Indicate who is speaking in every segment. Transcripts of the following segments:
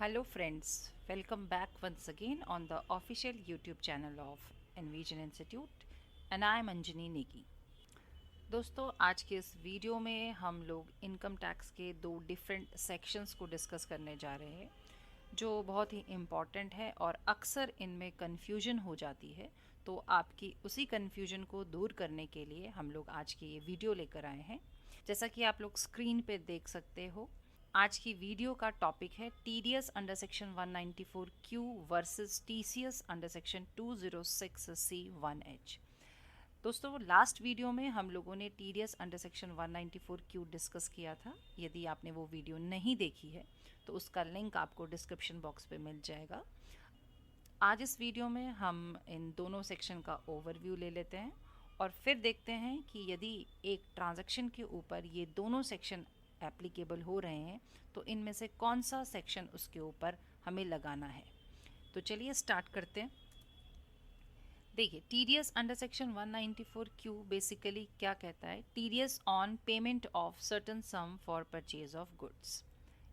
Speaker 1: Hello, friends. Welcome back once again on the official YouTube channel of Envision Institute, and I am Anjani Negi. दोस्तों, आज के इस video में हम लोग इनकम टैक्स के दो डिफरेंट सेक्शंस को डिस्कस करने जा रहे हैं जो बहुत ही इम्पॉर्टेंट है और अक्सर इनमें कन्फ्यूजन हो जाती है। तो आपकी उसी कन्फ्यूजन को दूर करने के लिए हम लोग आज की ये वीडियो लेकर आए हैं। जैसा कि आप लोग स्क्रीन पे देख सकते हो, आज की वीडियो का टॉपिक है TDS under section 194 Q versus TCS under section 206 सी 1H। दोस्तों, लास्ट वीडियो में हम लोगों ने TDS under section 194 Q discuss किया था। यदि आपने वो वीडियो नहीं देखी है तो उसका लिंक आपको डिस्क्रिप्शन बॉक्स पे मिल जाएगा। आज इस वीडियो में हम इन दोनों सेक्शन का ओवरव्यू ले लेते हैं और फिर देखते हैं कि यदि एक ट्रांजैक्शन के ऊपर ये दोनों सेक्शन एप्लीकेबल हो रहे हैं तो इनमें से कौन सा सेक्शन उसके ऊपर हमें लगाना है। तो चलिए स्टार्ट करते हैं। देखिए, TDS under section 194 Q basically क्या कहता है? TDS on payment of certain some for purchase of goods.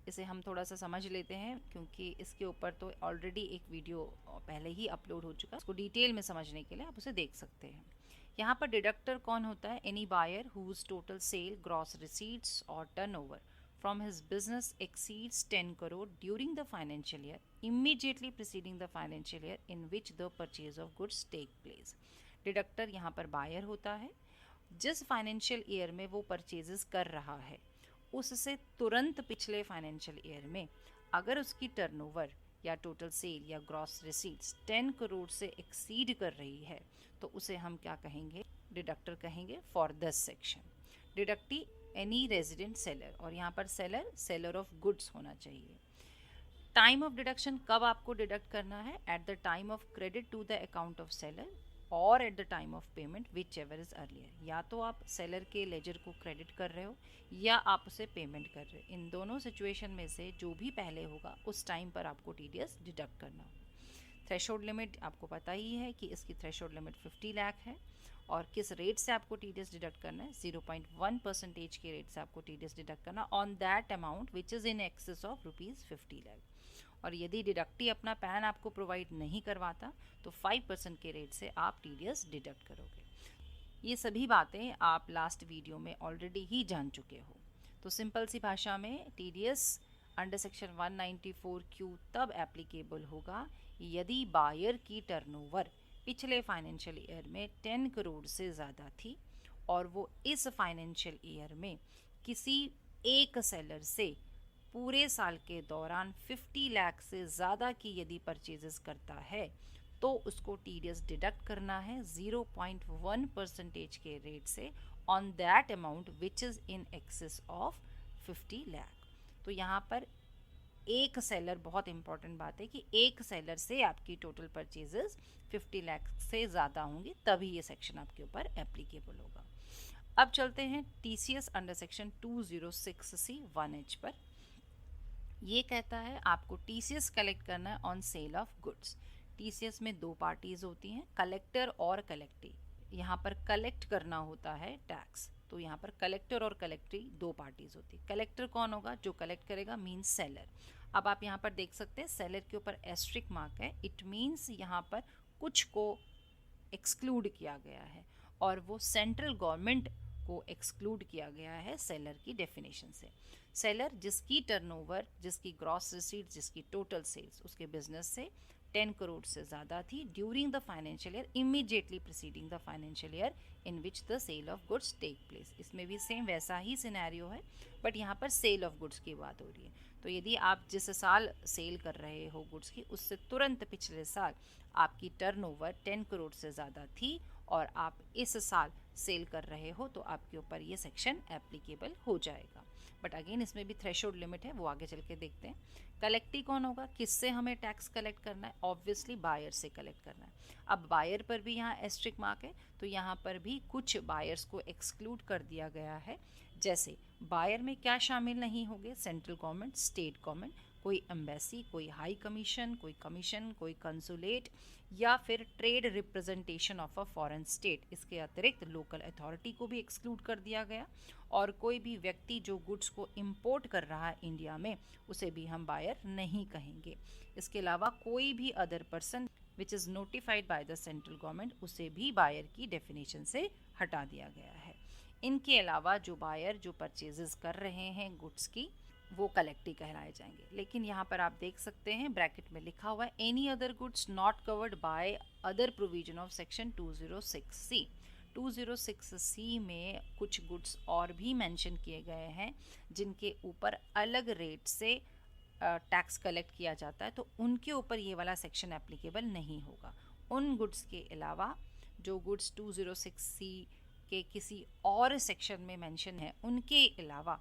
Speaker 1: इसे हम थोड़ा सा समझ लेते हैं क्योंकि इसके ऊपर तो ऑलरेडी एक वीडियो पहले ही अपलोड हो चुका है। उसको डिटेल में समझने के लिए आप उसे देख सकते हैं। यहाँ पर डिडक्टर कौन होता है? Any buyer whose total sale, gross receipts और turnover from his business exceeds 10 crore during the financial year immediately preceding the financial year in which the purchase of goods take place। Deductor यहाँ पर buyer होता है। जिस financial year में वो purchases कर रहा है उससे तुरंत पिछले फाइनेंशियल ईयर में अगर उसकी टर्नओवर या टोटल सेल या ग्रॉस रिसीट्स 10 करोड़ से एक्सीड कर रही है तो उसे हम क्या कहेंगे? डिडक्टर कहेंगे for this section. Deductee any resident seller, और यहाँ पर सेलर ऑफ गुड्स होना चाहिए। टाइम ऑफ डिडक्शन कब आपको डिडक्ट करना है? At the time of credit to the account of seller और at the time of payment whichever is earlier. या तो आप सेलर के लेजर को क्रेडिट कर रहे हो या आप उसे पेमेंट कर रहे हो। इन दोनों सिचुएशन में से जो भी पहले होगा उस टाइम पर आपको टीडीएस डिडक्ट करना होगा। थ्रेशोल्ड लिमिट आपको पता ही है कि इसकी थ्रेशोल्ड लिमिट 50 लाख है और किस रेट से आपको टीडीएस डिडक्ट करना है? 0.1% के रेट से आपको टीडीएस डिडक्ट करना on that amount which is in excess of ₹50 lakh. और यदि डिडक्टी अपना पैन आपको प्रोवाइड नहीं करवाता तो 5% के रेट से आप टीडीएस डिडक्ट करोगे। ये सभी बातें आप लास्ट वीडियो में ऑलरेडी ही जान चुके हो। तो सिंपल सी भाषा में टीडीएस अंडर सेक्शन 194 क्यू तब एप्लीकेबल होगा यदि बायर की टर्नओवर पिछले फाइनेंशियल ईयर में 10 करोड़ से ज़्यादा थी और वो इस फाइनेंशियल ईयर में किसी एक सेलर से पूरे साल के दौरान 50 लाख से ज़्यादा की यदि परचेजेस करता है तो उसको टीडीएस डिडक्ट करना है 0.1% के रेट से on that amount which is in excess of 50 lakh. तो यहाँ पर एक सेलर, बहुत इंपॉर्टेंट बात है कि एक सेलर से आपकी टोटल परचेजेस 50 लाख से ज़्यादा होंगी तभी ये सेक्शन आपके ऊपर एप्लीकेबल होगा। अब चलते हैं TCS under section 206C 1H पर। ये कहता है आपको टीसीएस कलेक्ट करना है on sale of goods. TCS में दो पार्टीज होती हैं, कलेक्टर और कलेक्टी। यहाँ पर कलेक्ट करना होता है टैक्स, तो यहाँ पर कलेक्टर और कलेक्टी दो पार्टीज होती है। कलेक्टर कौन होगा? जो कलेक्ट करेगा मीन्स सेलर। अब आप यहाँ पर देख सकते हैं सेलर के ऊपर एस्ट्रिक मार्क है। इट मीन्स यहाँ पर कुछ को एक्सक्लूड किया गया है और वो सेंट्रल गवर्नमेंट को एक्सक्लूड किया गया है सेलर की डेफिनेशन से। सेलर जिसकी टर्नओवर, जिसकी ग्रॉस रिसीट, जिसकी टोटल सेल्स उसके बिजनेस से 10 करोड़ से ज़्यादा थी during the financial year immediately preceding the financial year in which the sale of goods take place. इसमें भी सेम वैसा ही सिनेरियो है बट यहाँ पर सेल ऑफ गुड्स की बात हो रही है। तो यदि आप जिस साल सेल कर रहे हो गुड्स की उससे तुरंत पिछले साल आपकी टर्नओवर 10 करोड़ से ज़्यादा थी और आप इस साल सेल कर रहे हो तो आपके ऊपर ये सेक्शन एप्लीकेबल हो जाएगा। बट अगेन इसमें भी थ्रेशोल्ड लिमिट है, वो आगे चल के देखते हैं। कलेक्टी कौन होगा? किससे हमें टैक्स कलेक्ट करना है? ऑब्वियसली बायर से कलेक्ट करना है। अब बायर पर भी यहाँ एस्ट्रिक मार्क है तो यहाँ पर भी कुछ बायर्स को एक्सक्लूड कर दिया गया है। जैसे बायर में क्या शामिल नहीं होंगे? सेंट्रल गवर्नमेंट, स्टेट गवर्नमेंट, कोई एम्बेसी, कोई हाई कमीशन, कोई कंसुलेट या फिर trade representation of a foreign state. इसके अतिरिक्त लोकल अथॉरिटी को भी एक्सक्लूड कर दिया गया, और कोई भी व्यक्ति जो गुड्स को इंपोर्ट कर रहा है इंडिया में, उसे भी हम बायर नहीं कहेंगे। इसके अलावा कोई भी other person which is notified by the central government, उसे भी बायर की डेफिनेशन से हटा दिया गया है। इनके अलावा जो बायर जो परचेजेस कर रहे हैं गुड्स की, वो कलेक्टी कहलाए जाएंगे। लेकिन यहाँ पर आप देख सकते हैं ब्रैकेट में लिखा हुआ है any other goods not covered by other provision of section 206C। 206C में कुछ गुड्स और भी मेंशन किए गए हैं जिनके ऊपर अलग रेट से टैक्स कलेक्ट किया जाता है, तो उनके ऊपर ये वाला सेक्शन एप्लीकेबल नहीं होगा। उन गुड्स के अलावा जो गुड्स 206C के किसी और सेक्शन में मेंशन है, उनके अलावा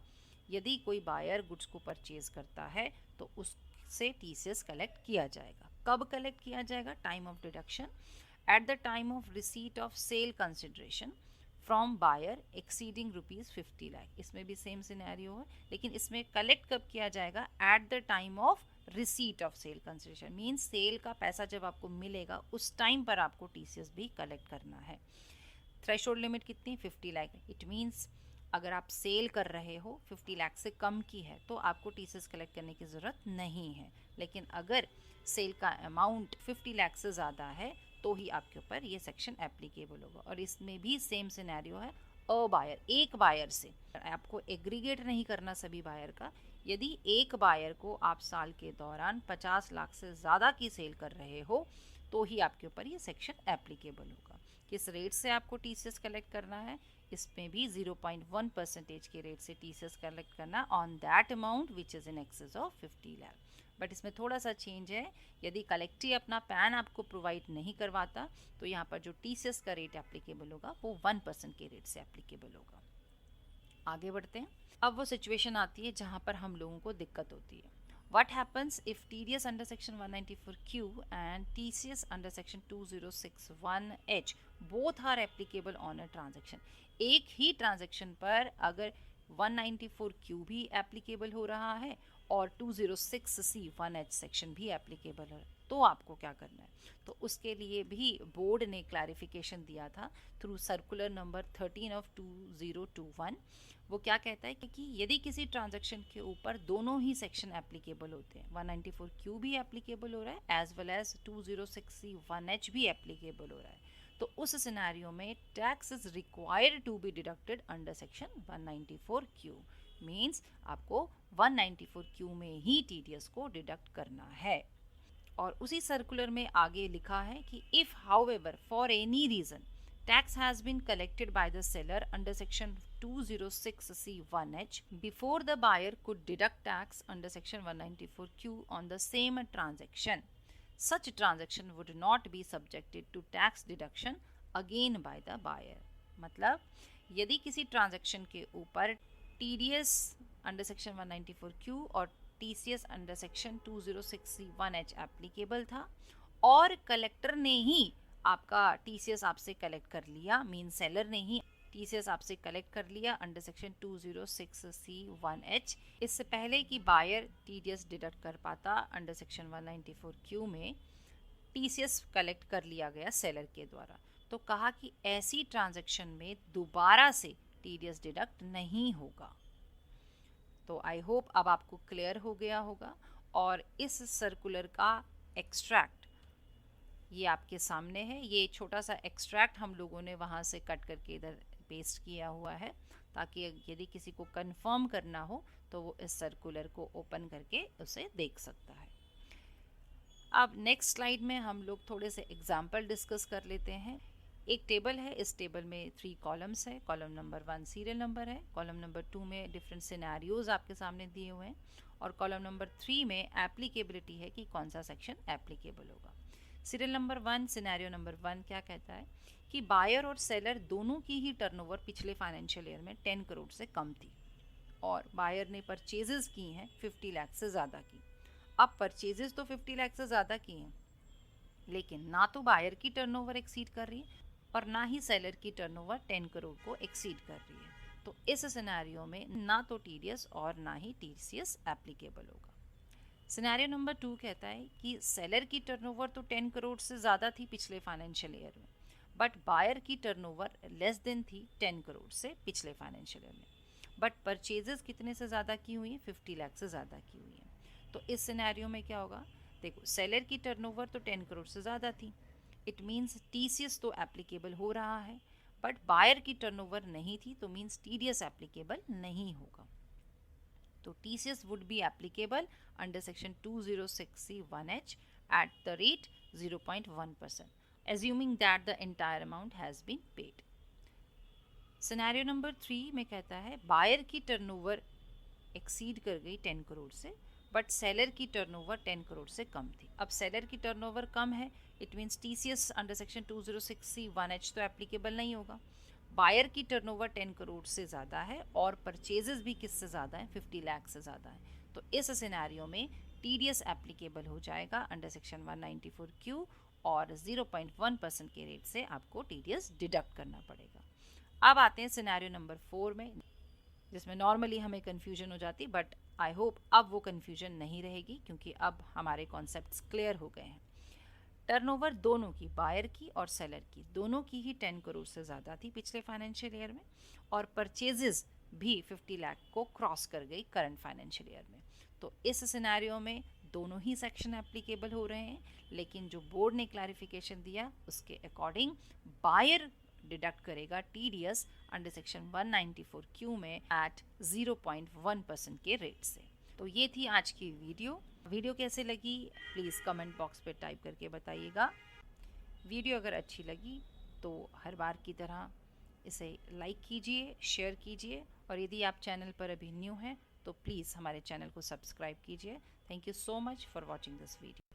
Speaker 1: यदि कोई बायर गुड्स को परचेज करता है तो उससे TCS कलेक्ट किया जाएगा। कब कलेक्ट किया जाएगा? Time of deduction at the time of receipt of sale consideration from buyer exceeding ₹50 lakh. इसमें भी सेम सिनेरियो है, लेकिन इसमें कलेक्ट कब किया जाएगा? At the time of receipt of sale consideration, means sale का पैसा जब आपको मिलेगा उस टाइम पर आपको TCS भी कलेक्ट करना है। थ्रेशोल्ड लिमिट कितनी? 50 लाख। इट मीन्स अगर आप सेल कर रहे हो 50 लाख से कम की है तो आपको TCS कलेक्ट करने की ज़रूरत नहीं है। लेकिन अगर सेल का अमाउंट 50 लाख से ज़्यादा है तो ही आपके ऊपर ये सेक्शन एप्लीकेबल होगा। और इसमें भी सेम सिनेरियो है, अ बायर, एक बायर से। आपको एग्रीगेट नहीं करना सभी बायर का। यदि एक बायर को आप साल के दौरान 50 लाख से ज़्यादा की सेल कर रहे हो तो ही आपके ऊपर ये सेक्शन एप्लीकेबल होगा। किस रेट से आपको TCS कलेक्ट करना है? इसमें भी 0.1% के रेट से TCS कलेक्ट करना on that amount which is in excess of 50 lakh. But इसमें थोड़ा सा चेंज है, यदि कलेक्टी अपना पैन आपको प्रोवाइड नहीं करवाता तो यहाँ पर जो TCS का रेट एप्लीकेबल होगा वो 1% के रेट से एप्लीकेबल होगा। आगे बढ़ते हैं। अब वो सिचुएशन आती है जहाँ पर हम लोगों को दिक्कत होती है। What happens if TDS under section 194Q and TCS under section 2061H both are applicable on a transaction? एक ही ट्रांजैक्शन पर अगर 194Q भी एप्लीकेबल हो रहा है और 206C1H सेक्शन भी एप्लीकेबल है, तो आपको क्या करना है? तो उसके लिए भी बोर्ड ने क्लैरिफिकेशन दिया था थ्रू सर्कुलर नंबर 13 ऑफ 2021। वो क्या कहता है कि यदि किसी ट्रांजैक्शन के ऊपर दोनों ही सेक्शन एप्लीकेबल होते हैं, 194Q भी एप्लीकेबल हो रहा है एज वेल एज 206C1H भी एप्लीकेबल हो रहा है, तो उस सिनेरियो में tax is required to be deducted under section 194Q। Means आपको 194Q में ही TDS को डिडक्ट करना है। और उसी सर्कुलर में आगे लिखा है कि if however for any reason tax has been collected by the seller under section 206C1H before the buyer could deduct tax under section 194Q on the same transaction, such transaction would not be subjected to tax deduction again by the buyer। मतलब यदि किसी transaction के ऊपर TDS under section 194Q और TCS under section 206C1H applicable था और collector ने ही आपका TCS आपसे कलेक्ट कर लिया, मीन सेलर ने ही TCS आपसे कलेक्ट कर लिया अंडर सेक्शन 206C1H, इससे पहले कि बायर TDS डिडक्ट कर पाता अंडर सेक्शन 194Q में TCS कलेक्ट कर लिया गया सेलर के द्वारा। तो कहा कि ऐसी ट्रांजैक्शन में दोबारा से TDS डिडक्ट नहीं होगा। तो आई होप अब आपको क्लियर हो गया होगा। और इस सर्कुलर का एक्सट्रैक्ट ये आपके सामने है। ये छोटा सा एक्सट्रैक्ट हम लोगों ने वहाँ से कट करके इधर पेस्ट किया हुआ है, ताकि यदि किसी को कंफर्म करना हो तो वो इस सर्कुलर को ओपन करके उसे देख सकता है। अब नेक्स्ट स्लाइड में हम लोग थोड़े से एग्जाम्पल डिस्कस कर लेते हैं। एक टेबल है, इस टेबल में 3 कॉलम्स है। कॉलम नंबर 1 सीरियल नंबर है, कॉलम नंबर 2 में डिफरेंट सिनेरियोज आपके सामने दिए हुए हैं, और कॉलम नंबर 3 में एप्लीकेबिलिटी है कि कौन सा सेक्शन एप्लीकेबल होगा। सीरियल नंबर 1 सिनेरियो नंबर 1 क्या कहता है कि बायर और सेलर दोनों की ही टर्नओवर पिछले फाइनेंशियल ईयर में 10 करोड़ से कम थी और बायर ने परचेजेस की हैं 50 लाख से ज़्यादा की। अब परचेजेस तो 50 लाख से ज़्यादा की हैं, लेकिन ना तो बायर की टर्नओवर एक्सीड कर रही है और ना ही सेलर की टर्नओवर 10 करोड़ को एक्सीड कर रही है। तो इस सिनेरियो में ना तो TDS और ना ही TCS एप्लीकेबल होगा। सिनेरियो नंबर 2 कहता है कि सेलर की टर्नओवर तो 10 करोड़ से ज़्यादा थी पिछले फाइनेंशियल ईयर में, बट बायर की टर्नओवर लेस देन थी 10 करोड़ से पिछले फाइनेंशियल ईयर में, बट परचेजेस कितने से ज़्यादा की हुई है, 50 लाख से ज़्यादा की हुई है। तो इस सिनेरियो में क्या होगा, देखो सेलर की टर्नओवर तो 10 करोड़ से ज़्यादा थी, इट मीन्स टीसीएस तो एप्लीकेबल हो रहा है, बट बायर की टर्नओवर नहीं थी, तो मीन्स टीडीएस एप्लीकेबल नहीं होगा। तो TCS would be applicable under section 206C1H at the rate 0.1%, assuming that the entire amount has been paid. Scenario number 3 में कहता है बायर की टर्नओवर एक्सीड कर गई 10 करोड़ से, बट सेलर की टर्नओवर 10 करोड़ से कम थी। अब सेलर की टर्नओवर कम है, it means TCS under section 206C1H तो एप्लीकेबल नहीं होगा। बायर की टर्नओवर 10 करोड़ से ज़्यादा है और परचेजेस भी किससे ज़्यादा है, 50 लाख से ज़्यादा है। तो इस सिनेरियो में TDS एप्लीकेबल हो जाएगा अंडर सेक्शन 194Q और 0.1% के रेट से आपको TDS डिडक्ट करना पड़ेगा। अब आते हैं सिनेरियो नंबर 4 में, जिसमें नॉर्मली हमें कन्फ्यूजन हो जाती, बट आई होप अब वो कन्फ्यूजन नहीं रहेगी क्योंकि अब हमारे कॉन्सेप्ट्स क्लियर हो गए हैं। टर्नओवर दोनों की, बायर की और सेलर की, दोनों की ही 10 करोड़ से ज़्यादा थी पिछले फाइनेंशियल ईयर में, और परचेजेस भी 50 लाख को क्रॉस कर गई करंट फाइनेंशियल ईयर में। तो इस सिनेरियो में दोनों ही सेक्शन एप्लीकेबल हो रहे हैं, लेकिन जो बोर्ड ने क्लैरिफिकेशन दिया उसके अकॉर्डिंग बायर डिडक्ट करेगा TDS अंडर सेक्शन 194Q में एट 0.1% के रेट से। तो ये थी आज की वीडियो कैसे लगी प्लीज़ कमेंट बॉक्स पे टाइप करके बताइएगा। वीडियो अगर अच्छी लगी तो हर बार की तरह इसे लाइक कीजिए, शेयर कीजिए, और यदि आप चैनल पर अभी न्यू हैं तो प्लीज़ हमारे चैनल को सब्सक्राइब कीजिए। Thank you so much for watching this video.